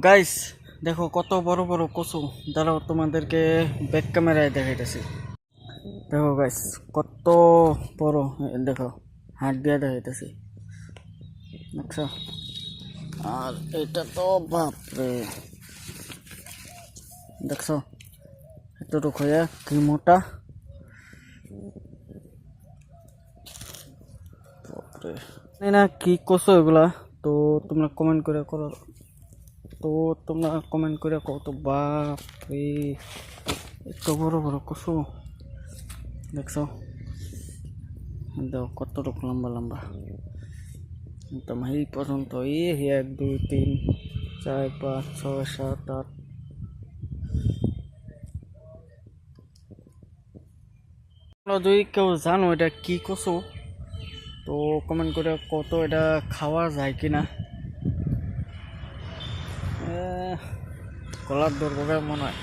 Guys দেখো কত বড় বড় কচু, দাঁড়াও তোমাদেরকে ব্যাক ক্যামেরায় দেখাইতেছি। দেখো গাইস কত বড়, দেখো হাত দিয়ে দেখাইতেছি, দেখছো? আর এটা তো বাপরে, দেখছো এতটুকু হয়ে কি মোটা, বাপরে। না কি কচু এগুলা, তো তোমরা কমেন্ট করে করো, তো তোমরা কমেন্ট করে কত বাপরে, এত বড় বড় কচু দেখছো? দেখো কতটুকু লম্বা লম্বা, একদম এই পর্যন্ত। এই 1 2 3 4 5 6 7 8। তোমরা যদি কেউ জানো এটা কি কচু, তো কমেন্ট করে কত এটা খাওয়া যায় কিনা। গলার দৌড় মনে হয়।